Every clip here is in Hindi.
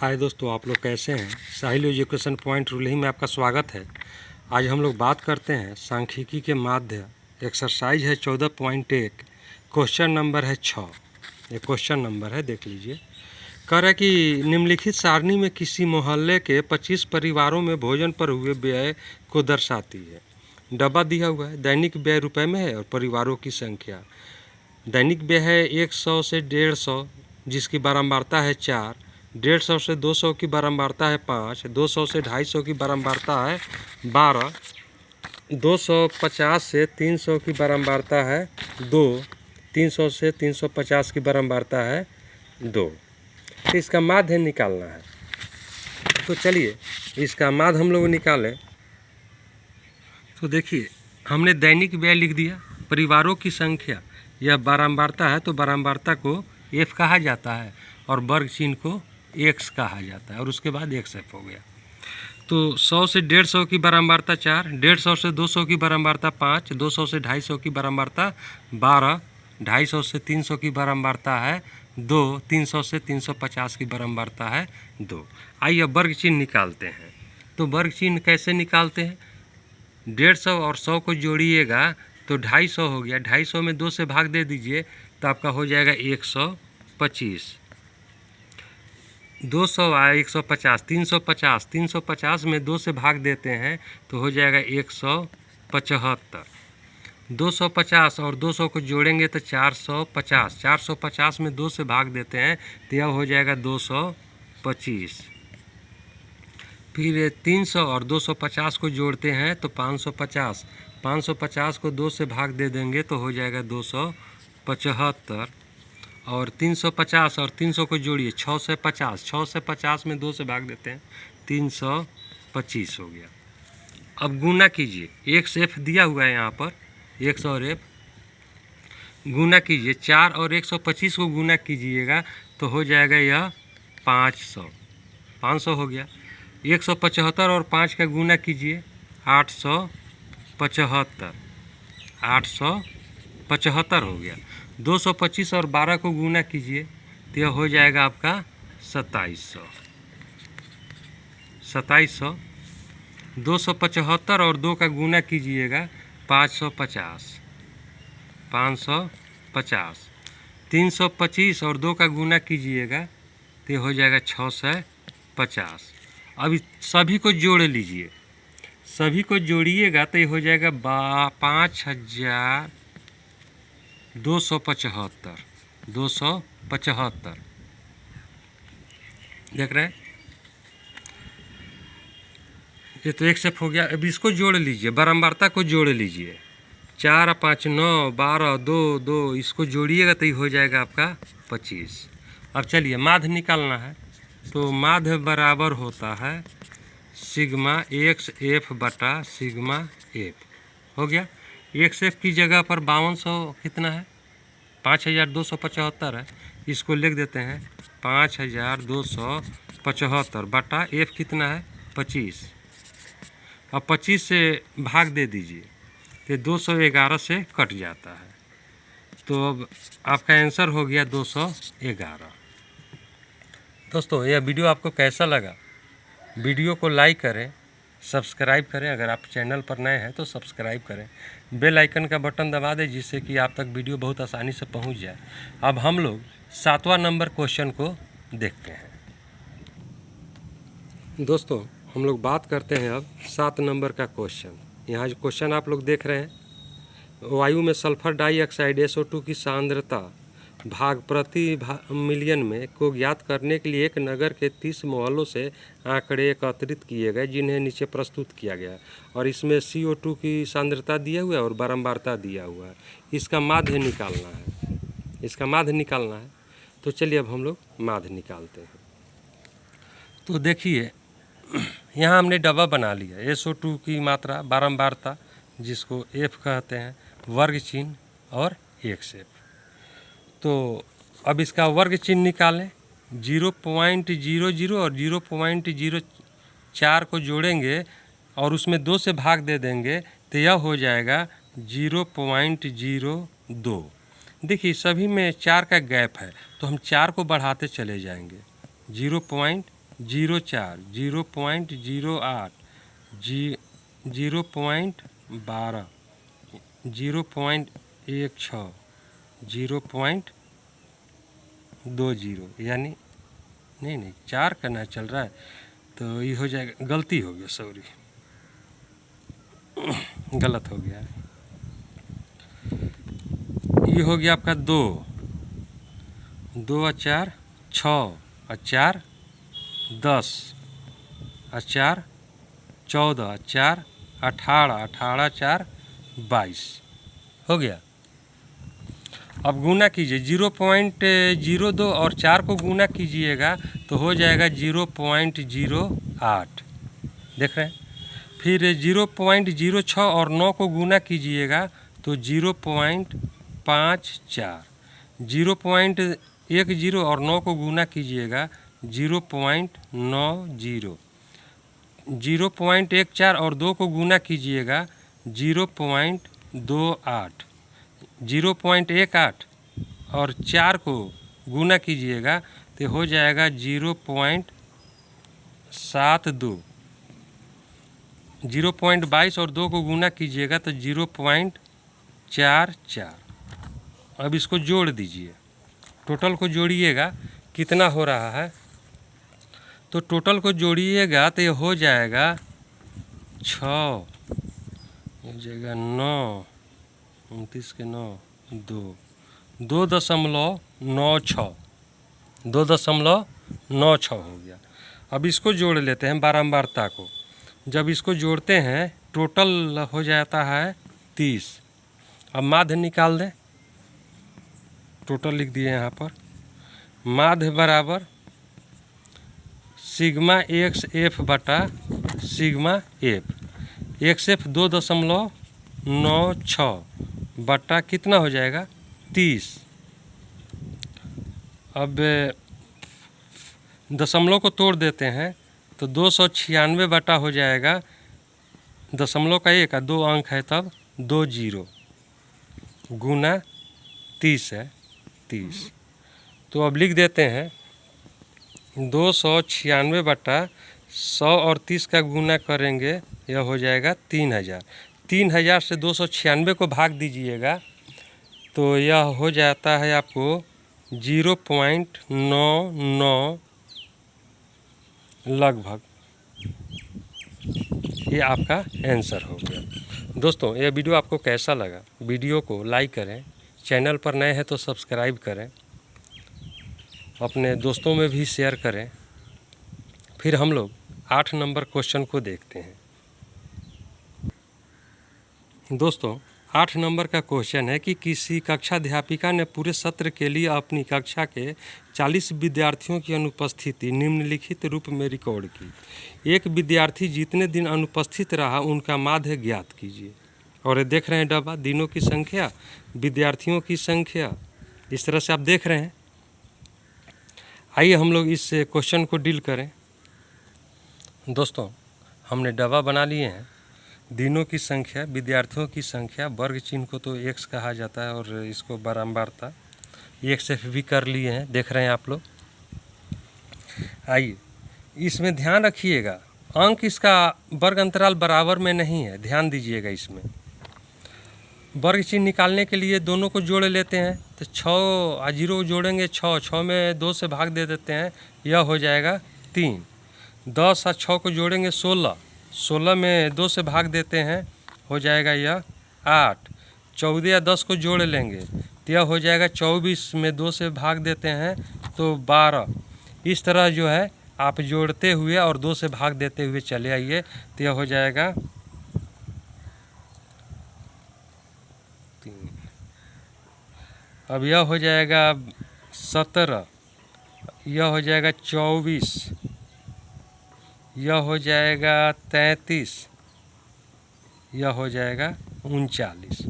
हाय दोस्तों, आप लोग कैसे हैं। साहिल एजुकेशन पॉइंट रूलिंग में आपका स्वागत है। आज हम लोग बात करते हैं सांख्यिकी के माध्य। एक्सरसाइज है 14.1, क्वेश्चन नंबर है 6। ये क्वेश्चन नंबर है, देख लीजिए। कह रहा है कि निम्नलिखित सारणी में किसी मोहल्ले के 25 परिवारों में भोजन पर हुए व्यय को दर्शाती है। डब्बा दिया हुआ है, दैनिक व्यय रुपए में है और परिवारों की संख्या। दैनिक व्यय है 100 से 150, जिसकी बारंबारता है 4। 150 से 200 की बारंबारता है 5। 200 से 250 की बारंबारता है 12। 250 से 300 की बारंबारता है 2। 300 से 350 की बारंबारता है 2। तो इसका माध्य निकालना है। तो चलिए इसका माध्य हम लोग निकालें। तो देखिए, हमने दैनिक व्यय लिख दिया, परिवारों की संख्या, यह बारंबारता है तो बारंबारता को एफ कहा जाता है और वर्ग चिन्ह को एक्स कहा जाता है और उसके बाद एक्स एफ हो गया। तो 100 से 150 की बारंबारता 4, 150 से 200 की बारंबारता 5, 200 से 250 की बारंबारता 12, 250 से 300 की बारंबारता है 2, 300 से 350 की बारंबारता है 2। आइए वर्ग चिन्ह निकालते हैं। तो वर्ग चिन्ह कैसे निकालते हैं। 150 और 100 को जोड़िएगा तो 250 हो गया। 250 में 2 से भाग दे दीजिए तो आपका हो जाएगा 125। 200 आया 150, 350, 350 में 2 से भाग देते हैं तो हो जाएगा 175। 250 और 200 को जोड़ेंगे तो 450। 450 में 2 से भाग देते हैं तो यह हो जाएगा 225। फिर 300 और 250 को जोड़ते हैं तो 550। 550 को 2 से भाग दे देंगे तो हो जाएगा 275। और 350 और 300 को जोड़िए 6 से 50। 6 से 50 में 2 से भाग देते हैं 325 हो गया। अब गुना कीजिए, एक्स एफ दिया हुआ है यहाँ पर, एक्स और एफ गुना कीजिए। 4 और 125 को गुना कीजिएगा तो हो जाएगा यह 500। 500 हो गया। 175 और 5 का गुना कीजिए 875। 875 हो गया। 225 और 12 को गुना कीजिए तो यह हो जाएगा आपका 2700। 2700। 275 और 2 का गुना कीजिएगा 550। 550। 325 और 2 का गुना कीजिएगा तो हो जाएगा 650। अब सभी को जोड़ लीजिए। सभी को जोड़िएगा तो ये हो जाएगा 5275। 275 देख रहे हैं। ये तो एक से हो गया। अब इसको जोड़ लीजिए, बारंबारता को जोड़ लीजिए। 4 5 9 12 2 2, इसको जोड़िएगा तो ये हो जाएगा आपका 25। अब चलिए माध्य निकालना है। तो माध्य बराबर होता है सिग्मा एक्स एफ बटा सिग्मा एफ। हो गया। एक्स एफ की जगह पर 5200 कितना है, 5275 है। इसको लिख देते हैं 5275 बटा एफ कितना है 25। अब 25 से भाग दे दीजिए तो 211 से कट जाता है। तो अब आपका आंसर हो गया 211। दोस्तों, यह वीडियो आपको कैसा लगा। वीडियो को लाइक करें, सब्सक्राइब करें। अगर आप चैनल पर नए हैं तो सब्सक्राइब करें। बेल आइकन का बटन दबा दें जिससे कि आप तक वीडियो बहुत आसानी से पहुंच जाए। अब हम लोग 7वां नंबर क्वेश्चन को देखते हैं। दोस्तों, हम लोग बात करते हैं अब 7 नंबर का क्वेश्चन। यहाँ जो क्वेश्चन आप लोग देख रहे हैं, वायु में सल्फर डाइऑक्साइड SO2 की सांद्रता भाग प्रति मिलियन में को ज्ञात करने के लिए एक नगर के 30 मोहल्लों से आंकड़े एकत्रित किए गए, जिन्हें नीचे प्रस्तुत किया गया। और इसमें CO2 की सांद्रता दिया हुआ है और बारंबारता दिया हुआ है। इसका माध्य निकालना है। इसका माध्य निकालना है। तो चलिए अब हम लोग माध्य निकालते हैं। तो देखिए, यहाँ हमने डब्बा बना लिया। SO2 की मात्रा, बारंबारता जिसको F कहते हैं, वर्ग चिन्ह और एक्स एफ। तो अब इसका वर्ग चिन्ह निकालें। 0.00 और 0.04 को जोड़ेंगे और उसमें 2 से भाग दे देंगे तो यह हो जाएगा 0.02। देखिए, सभी में 4 का गैप है तो हम 4 को बढ़ाते चले जाएंगे। 0.04, 0.08, 0.12, 0.16, 0.20, यानी नहीं 4 करना चल रहा है, तो ये हो जाएगा, गलती हो गया, सॉरी गलत हो गया। ये हो गया आपका 2 और 4 6 और 4 10 और 4 14 और 4 18, 18 4 22 हो गया। अब गुना कीजिए, 0.02 और 4 को गुना कीजिएगा तो हो जाएगा 0.08, देख रहे हैं। फिर 0.06 और 9 को गुना कीजिएगा तो 0.54, 0.10 और 9 को गुना कीजिएगा 0.90, 0.14 और 2 को गुना कीजिएगा 0.28, 0.18 और 4 को गुना कीजिएगा तो हो जाएगा 0.72, 0.22 और 2 को गुना कीजिएगा तो 0.44। अब इसको जोड़ दीजिए, टोटल को जोड़िएगा कितना हो रहा है, तो टोटल को जोड़िएगा तो ये हो जाएगा 6, हो जाएगा 9, 29 के 9, 2.96, 2.96 हो गया। अब इसको जोड़ लेते हैं बारंबारता को, जब इसको जोड़ते हैं टोटल हो जाता है 30। अब माध्य निकाल दें, टोटल लिख दिए यहाँ पर, माध्य बराबर सिग्मा एक्स एफ बटा सिग्मा एफ, एक्स एफ 2.96 बटा कितना हो जाएगा 30। अब दशमलव को तोड़ देते हैं तो 296 बटा हो जाएगा, दशमलव का 1 2 अंक है तब 20 गुना 30 है 30। तो अब लिख देते हैं 296 बटा 100 और 30 का गुना करेंगे, यह हो जाएगा 3000। 3000 से 296 को भाग दीजिएगा तो यह हो जाता है आपको 0.99 लगभग, ये आपका आंसर हो गया। दोस्तों, यह वीडियो आपको कैसा लगा? वीडियो को लाइक करें, चैनल पर नए हैं तो सब्सक्राइब करें, अपने दोस्तों में भी शेयर करें। फिर हम लोग 8 नंबर क्वेश्चन को देखते हैं। दोस्तों, 8 नंबर का क्वेश्चन है कि किसी कक्षाध्यापिका ने पूरे सत्र के लिए अपनी कक्षा के 40 विद्यार्थियों की अनुपस्थिति निम्नलिखित रूप में रिकॉर्ड की। एक विद्यार्थी जितने दिन अनुपस्थित रहा उनका माध्य ज्ञात कीजिए। और ये देख रहे हैं डब्बा, दिनों की संख्या, विद्यार्थियों की संख्या, इस तरह से आप देख रहे हैं। आइए हम लोग इस क्वेश्चन को डील करें। दोस्तों, हमने डब्बा बना लिए हैं, दिनों की संख्या, विद्यार्थियों की संख्या, वर्ग चिन्ह को तो एक्स कहा जाता है और इसको बारंबारता एक्स एफ भी कर लिए हैं, देख रहे हैं आप लोग। आइए इसमें ध्यान रखिएगा, अंक इसका वर्ग अंतराल बराबर में नहीं है, ध्यान दीजिएगा। इसमें वर्ग चिन्ह निकालने के लिए दोनों को जोड़ लेते हैं तो 6 और 0 जोड़ेंगे, 6 में 2 से भाग दे देते हैं, यह हो जाएगा 3। 10 और 6 को जोड़ेंगे 16 में 2 से भाग देते हैं, हो जाएगा यह 8। 14 या 10 को जोड़ लेंगे तो यह हो जाएगा 24 में 2 से भाग देते हैं तो 12। इस तरह जो है आप जोड़ते हुए और 2 से भाग देते हुए चले आइए तो यह हो जाएगा 3। अब यह हो जाएगा 17, यह हो जाएगा 24, यह हो जाएगा 33, यह हो जाएगा 39।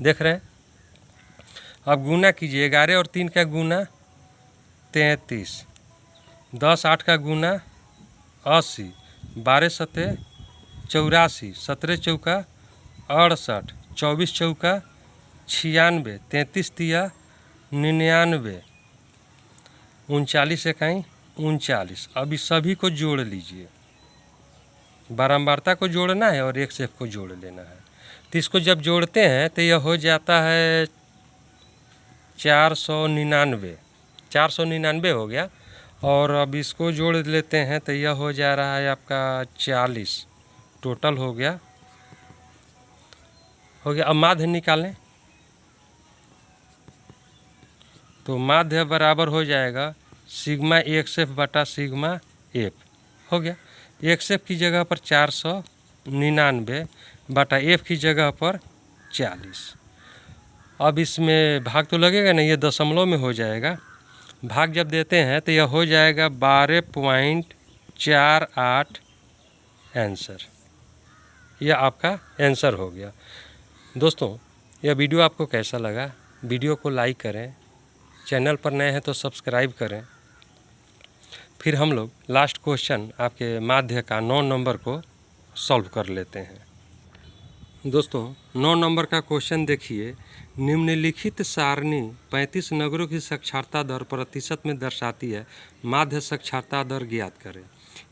देख रहे हैं? अब गुना कीजिए, 11 और 3 का गुना 33, 10 8 का गुना 80, 12 7 84, 17 चौका 68, 24 चौका 96, 33 तिया 99, 39 इकाई 39। अब इस सभी को जोड़ लीजिए, बारंबारता को जोड़ना है और एक से को जोड़ लेना है। तो इसको जब जोड़ते हैं तो यह हो जाता है 499, 499 हो गया। और अब इसको जोड़ लेते हैं तो यह हो जा रहा है आपका 40, टोटल हो गया। अब माध्य निकालें तो माध्य बराबर हो जाएगा सिग्मा एक्स एफ बटा सिग्मा एफ। हो गया, एक्स एफ की जगह पर 499 बटा एफ की जगह पर 40। अब इसमें भाग तो लगेगा नहीं, ये दशमलव में हो जाएगा। भाग जब देते हैं तो यह हो जाएगा 12.48 आंसर। यह आपका आंसर हो गया। दोस्तों, यह वीडियो आपको कैसा लगा? वीडियो को लाइक करें, चैनल पर नए हैं तो सब्सक्राइब करें। फिर हम लोग लास्ट क्वेश्चन आपके माध्य का 9 नंबर को सॉल्व कर लेते हैं। दोस्तों, 9 नंबर का क्वेश्चन देखिए। निम्नलिखित सारणी 35 नगरों की साक्षरता दर प्रतिशत में दर्शाती है, माध्य साक्षरता दर ज्ञात करें।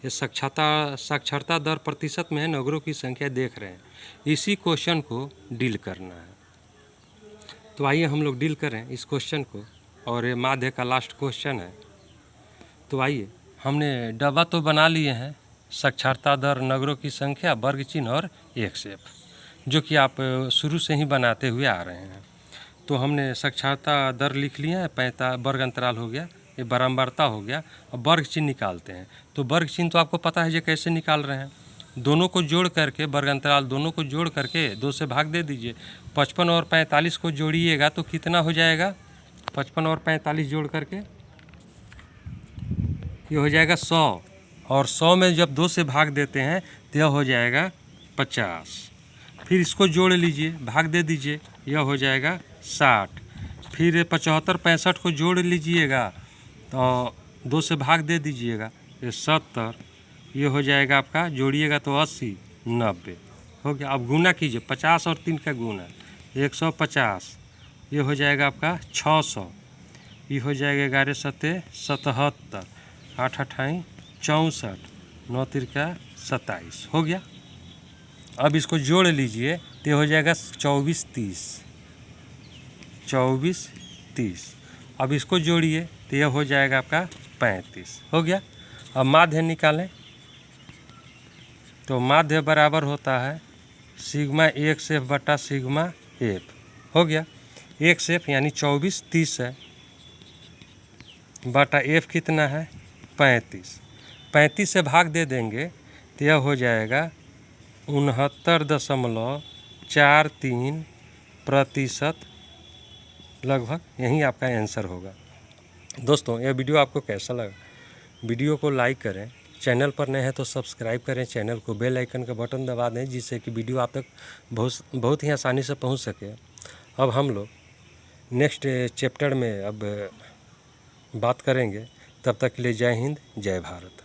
ये साक्षरता दर प्रतिशत में है, नगरों की संख्या देख रहे हैं। इसी क्वेश्चन को डील करना है। तो आइए हम लोग डील करें इस क्वेश्चन को, और ये माध्य का लास्ट क्वेश्चन है। तो आइए, हमने डब्बा तो बना लिए हैं, साक्षरता दर, नगरों की संख्या, वर्ग चिन्ह और एक सेप, जो कि आप शुरू से ही बनाते हुए आ रहे हैं। तो हमने साक्षरता दर लिख लिया है, 45 वर्ग अंतराल हो गया, ये बारंबारता हो गया। अब वर्ग चिन्ह निकालते हैं। तो वर्ग चिन्ह तो आपको पता है जो कैसे निकाल रहे हैं। दोनों को जोड़ करके, वर्ग अंतराल दोनों को जोड़ करके 2 से भाग दे दीजिए। 55 और 45 को जोड़िएगा तो कितना हो जाएगा? 55 और 45 जोड़ करके ये हो जाएगा 100, और 100 में जब 2 से भाग देते हैं तो यह हो जाएगा 50। फिर इसको जोड़ लीजिए, भाग दे दीजिए, यह हो जाएगा 60। फिर 75 65 को जोड़ लीजिएगा तो 2 से भाग दे दीजिएगा, ये 70। ये हो जाएगा आपका, जोड़िएगा तो 80 90 हो गया। अब गुना कीजिए, 50 और 3 का गुना 150। ये हो जाएगा आपका 600। ये हो जाएगा 11 सत्ते 77, 8 अठाई 64, 9 तिरका 27 हो गया। अब इसको जोड़ लीजिए तो हो जाएगा 24 30, 24 30। अब इसको जोड़िए तो यह हो जाएगा आपका 35 हो गया। अब माध्य निकालें तो माध्य बराबर होता है सिग्मा एक्स एफ बटा सिग्मा एफ। हो गया, एक्स एफ यानी 24 30 है, बटा एफ कितना है 35। 35 से भाग दे देंगे तो यह हो जाएगा 69.43% लगभग। यही आपका आंसर होगा। दोस्तों, यह वीडियो आपको कैसा लगा? वीडियो को लाइक करें, चैनल पर नए हैं तो सब्सक्राइब करें, चैनल को बेल आइकन का बटन दबा दें, जिससे कि वीडियो आप तक बहुत ही आसानी से पहुंच सके। अब हम लोग नेक्स्ट चैप्टर में अब बात करेंगे। तब तक के लिए जय हिंद, जय भारत।